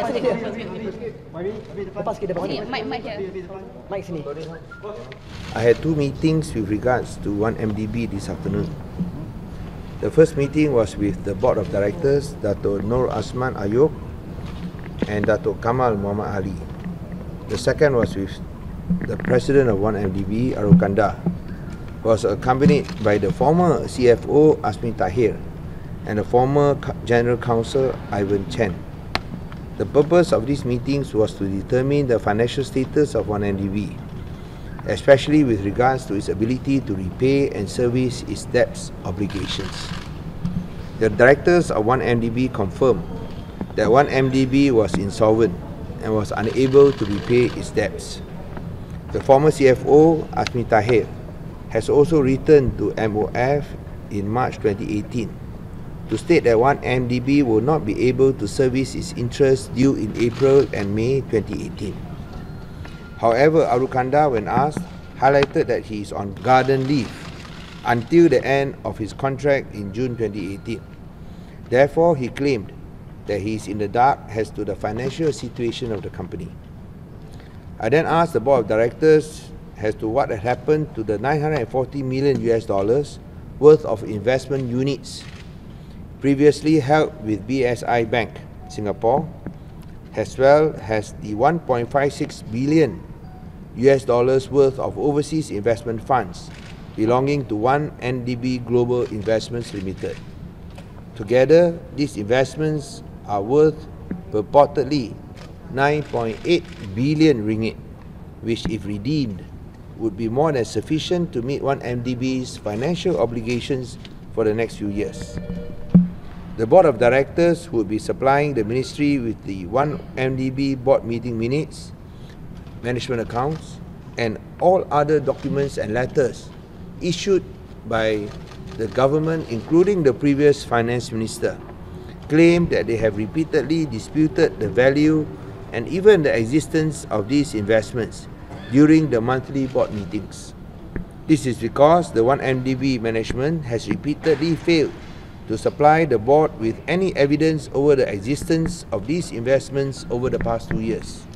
Mic sini. I had two meetings with regards to 1MDB this afternoon. The first meeting was with the Board of Directors, Dato' Nur Asman Ayub and Dato' Kamal Muhammad Ali. The second was with the President of 1MDB, Arul Kanda, who was accompanied by the former CFO, Asmi Tahir, and the former General Counsel, Ivan Chen. The purpose of these meetings was to determine the financial status of 1MDB, especially with regards to its ability to repay and service its debts obligations. The directors of 1MDB confirmed that 1MDB was insolvent and was unable to repay its debts. The former CFO, Asmi Tahir, has also written to MOF in March 2018 to state that 1MDB will not be able to service its interests due in April and May 2018. However, Arul Kanda, when asked, highlighted that he is on garden leave until the end of his contract in June 2018. Therefore, he claimed that he is in the dark as to the financial situation of the company. I then asked the Board of Directors as to what had happened to the $940 million worth of investment units previously held with BSI Bank, Singapore, as well as the $1.56 billion worth of overseas investment funds belonging to 1MDB Global Investments Limited. Together, these investments are worth purportedly 9.8 billion ringgit, which if redeemed would be more than sufficient to meet 1MDB's financial obligations for the next few years. The Board of Directors would be supplying the Ministry with the 1MDB board meeting minutes, management accounts, and all other documents and letters issued by the government, including the previous finance minister, claimed that they have repeatedly disputed the value and even the existence of these investments during the monthly board meetings. This is because the 1MDB management has repeatedly failed to supply the board with any evidence over the existence of these investments over the past 2 years.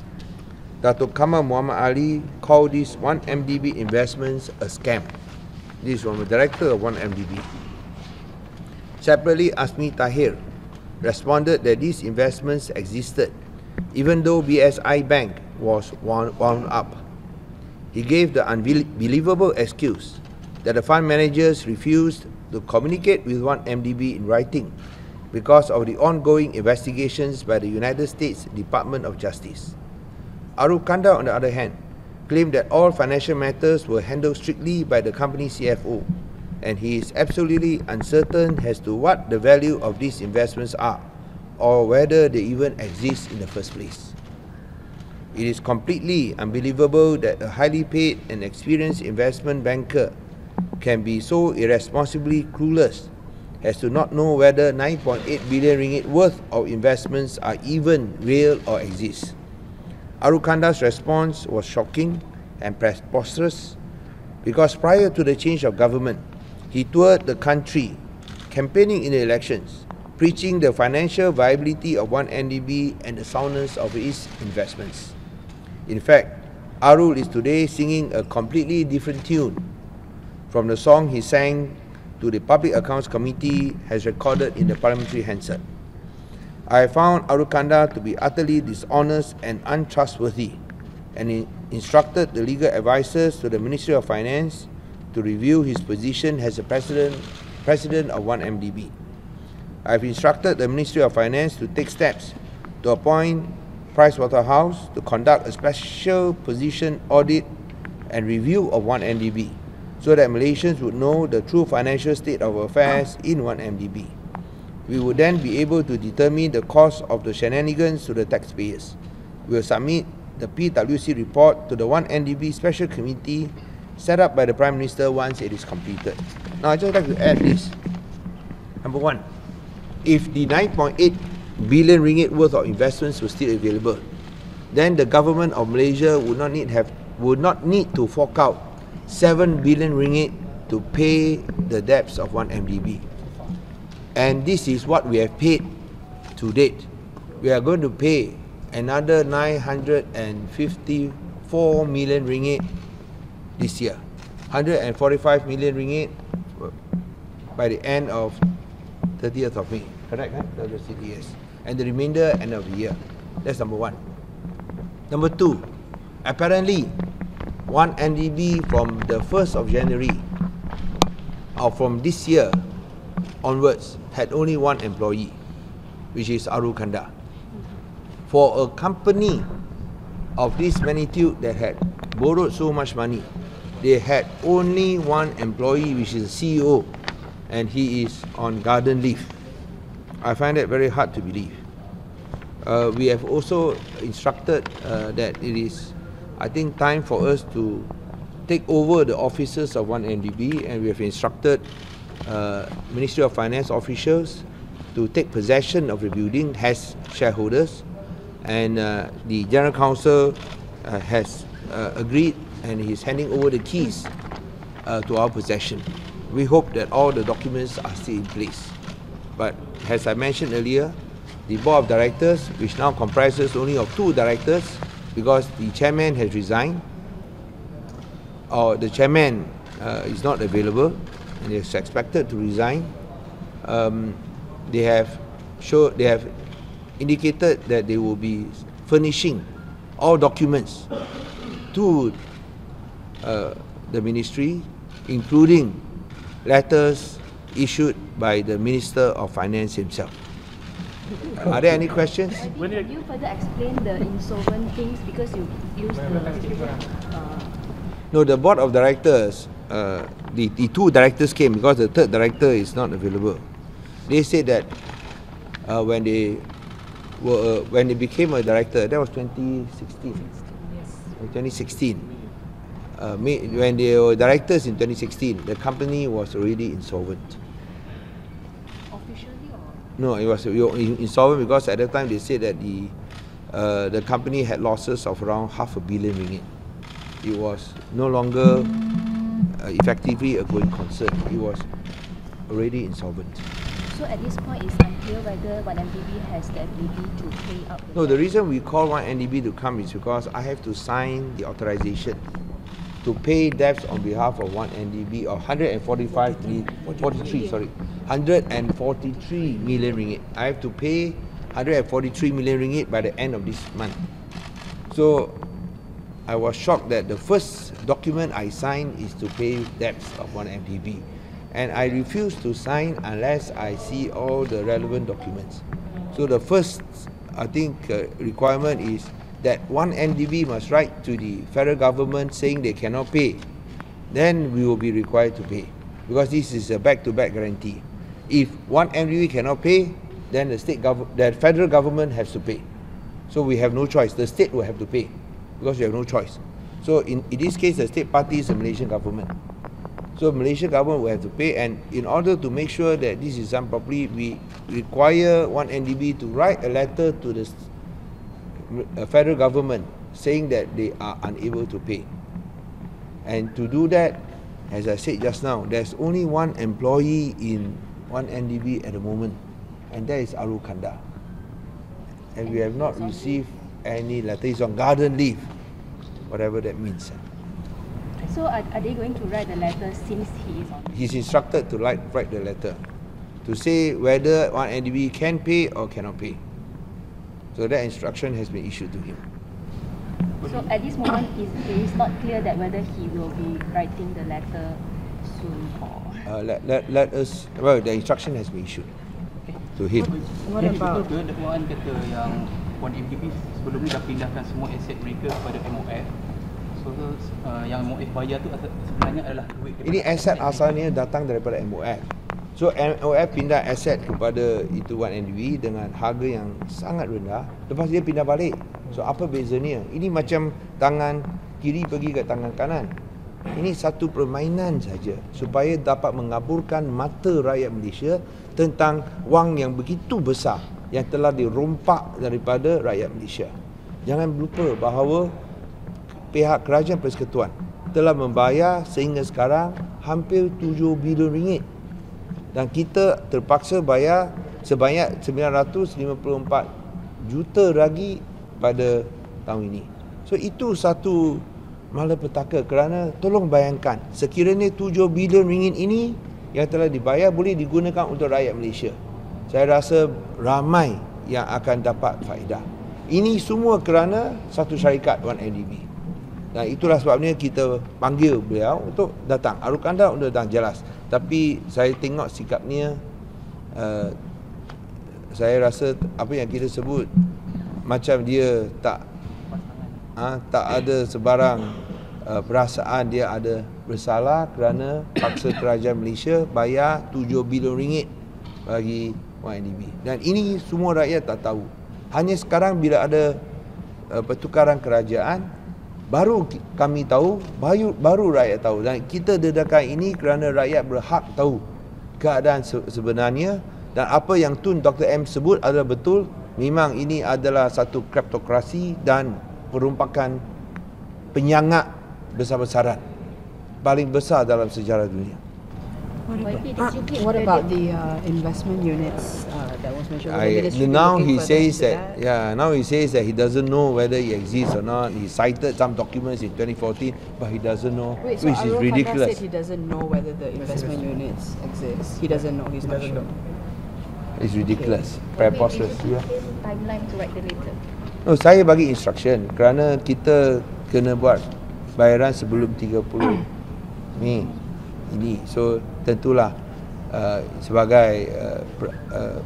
Dato' Kamal Muhammad Ali called these 1MDB investments a scam. This is from the director of 1MDB. Separately, Asmi Tahir responded that these investments existed even though BSI Bank was wound up. He gave the unbelievable excuse that the fund managers refused to communicate with 1MDB in writing because of the ongoing investigations by the United States Department of Justice. Arul Kanda, on the other hand, claimed that all financial matters were handled strictly by the company CFO, and he is absolutely uncertain as to what the value of these investments are or whether they even exist in the first place. It is completely unbelievable that a highly paid and experienced investment banker can be so irresponsibly clueless as to not know whether 9.8 billion ringgit worth of investments are even real or exist. Arul Kanda's response was shocking and preposterous because prior to the change of government, he toured the country campaigning in the elections, preaching the financial viability of 1MDB and the soundness of its investments. In fact, Arul is today singing a completely different tune from the song he sang to the Public Accounts Committee has recorded in the parliamentary Hansard. I found Arul Kanda to be utterly dishonest and untrustworthy, and he instructed the legal advisors to the Ministry of Finance to review his position as the president of 1MDB. I have instructed the Ministry of Finance to take steps to appoint Pricewaterhouse to conduct a special position audit and review of 1MDB so that Malaysians would know the true financial state of affairs in 1MDB. We would then be able to determine the cost of the shenanigans to the taxpayers. We will submit the PwC report to the 1MDB Special Committee set up by the Prime Minister once it is completed. Now, I'd just like to add this. Number one, if the 9.8 billion ringgit worth of investments were still available, then the government of Malaysia would not need to fork out 7 billion ringgit to pay the debts of 1MDB. And this is what we have paid to date. We are going to pay another 954 million ringgit this year. 145 million ringgit by the end of 30th of May. Correct, huh? The CDS. And the remainder end of the year. That's number one. Number two, apparently, one NDB from the 1st of January or from this year onwards had only one employee, which is Arul Kanda. For a company of this magnitude that had borrowed so much money, they had only one employee, which is the CEO, and he is on garden leave. I find that very hard to believe. We have also instructed that it is, I think, time for us to take over the offices of one NDB, and we have instructed Ministry of Finance officials to take possession of the building as shareholders, and the General Counsel has agreed, and he is handing over the keys to our possession. We hope that all the documents are still in place. But as I mentioned earlier, the board of directors, which now comprises only of 2 directors, because the chairman has resigned, or the chairman is not available and is expected to resign, they have indicated that they will be furnishing all documents to the ministry, including letters issued by the Minister of Finance himself. Are there any questions? Can you further explain the insolvent things, because you used the... No, the board of directors, the 2 directors came because the 3rd director is not available. They said that when they became a director, that was 2016. Yes. 2016. When they were directors in 2016, the company was already insolvent. Officially or? No, it was insolvent because at that time they said that the company had losses of around $500 million ringgit. It was no longer effectively a going concern. It was already insolvent. So at this point, it's unclear whether one MDB has the ability to pay out the No, the reason we call one NDB to come is because I have to sign the authorization to pay debts on behalf of one NDB of 143 million ringgit. I have to pay 143 million ringgit by the end of this month. So I was shocked that the first document I signed is to pay debts of one MDB. And I refuse to sign unless I see all the relevant documents. So the first, I think, requirement is that one NDB must write to the federal government saying they cannot pay. Then we will be required to pay, because this is a back-to-back guarantee. If one NDB cannot pay, then the federal government has to pay. So we have no choice. The state will have to pay, because we have no choice. So in this case, the state party is the Malaysian government. So Malaysian government will have to pay, and in order to make sure that this is done properly, we require one NDB to write a letter to the federal government saying that they are unable to pay. And to do that, as I said just now, there's only one employee in one NDB at the moment, and that is Arul Kanda. And we have not received any letter. He's on garden leave, whatever that means. So are they going to write the letter since he is on? He's instructed to write the letter to say whether one NDB can pay or cannot pay. So that instruction has been issued to him. So at this moment, it is not clear that whether he will be writing the letter soon or... Let us, well, the instruction has been issued to him. What about ke dakwaan kata yang Puan MDB sebelum ni dah pindahkan semua aset mereka kepada MOF. So yang MOF bayar tu sebenarnya adalah duit Ini aset asalnya datang daripada MOF. So MOF pindah aset kepada itu Wan NDB dengan harga yang sangat rendah. Lepas dia pindah balik. So apa bezanya? Ini macam tangan kiri pergi ke tangan kanan. Ini satu permainan saja supaya dapat mengaburkan mata rakyat Malaysia tentang wang yang begitu besar yang telah dirompak daripada rakyat Malaysia. Jangan lupa bahawa pihak kerajaan persekutuan telah membayar sehingga sekarang hampir 7 bilion ringgit. Dan kita terpaksa bayar sebanyak 954 juta lagi pada tahun ini. So itu satu malapetaka kerana tolong bayangkan sekiranya 7 bilion ringgit ini yang telah dibayar boleh digunakan untuk rakyat Malaysia. Saya rasa ramai yang akan dapat faedah. Ini semua kerana satu syarikat 1MDB. Dan itulah sebabnya kita panggil beliau untuk datang. Arul Kanda untuk datang, jelas. Tapi saya tengok sikapnya, saya rasa apa yang kita sebut macam dia tak ada sebarang perasaan dia ada bersalah kerana paksa kerajaan Malaysia bayar 7 bilion ringgit bagi 1MDB. Dan ini semua rakyat tak tahu. Hanya sekarang bila ada pertukaran kerajaan, baru kami tahu, baru rakyat tahu. Dan kita dedakan ini kerana rakyat berhak tahu keadaan sebenarnya. Dan apa yang Tun Dr. M sebut adalah betul. Memang ini adalah satu kleptokrasi dan perumpakan penyangak besar-besaran paling besar dalam sejarah dunia. What about the investment units that was mentioned? Now he says that he doesn't know whether it exists or not. He cited some documents in 2014, but he doesn't know, which is ridiculous. Said he doesn't know whether the investment units exist. He doesn't know. He's not sure. It's ridiculous, preposterous. Timeline to write the letter. No, saya bagi instruction kerana kita kena buat bayaran sebelum 30 Mei ini. So tentulah sebagai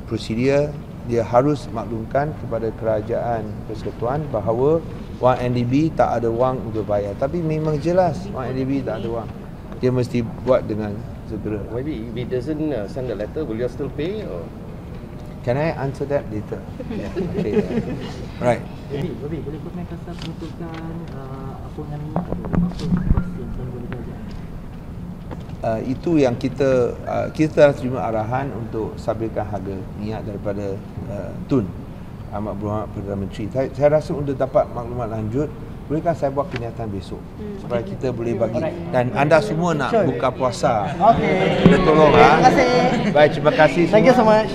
prosedur dia harus maklumkan kepada kerajaan persekutuan bahawa 1MDB tak ada wang untuk bayar. Tapi memang jelas 1MDB tak ada wang. Dia mesti buat dengan segera. Maybe if he doesn't send the letter, will you still pay? Or? Can I answer that later? Okay. Right. Jadi, boleh komen kasar penentukan apa yang minyak tu? Apa situasi yang boleh kerajaan? Itu yang kita telah terima arahan untuk stabilkan harga minyak daripada Tun Ahmad Berhormat Perdana Menteri. Saya rasa untuk dapat maklumat lanjut, bolehkah saya buat kenyataan besok supaya kita boleh bagi, dan anda semua nak buka puasa. Okey. Kita tolong. Terima kasih. Baik, terima kasih semua. Thank you so much.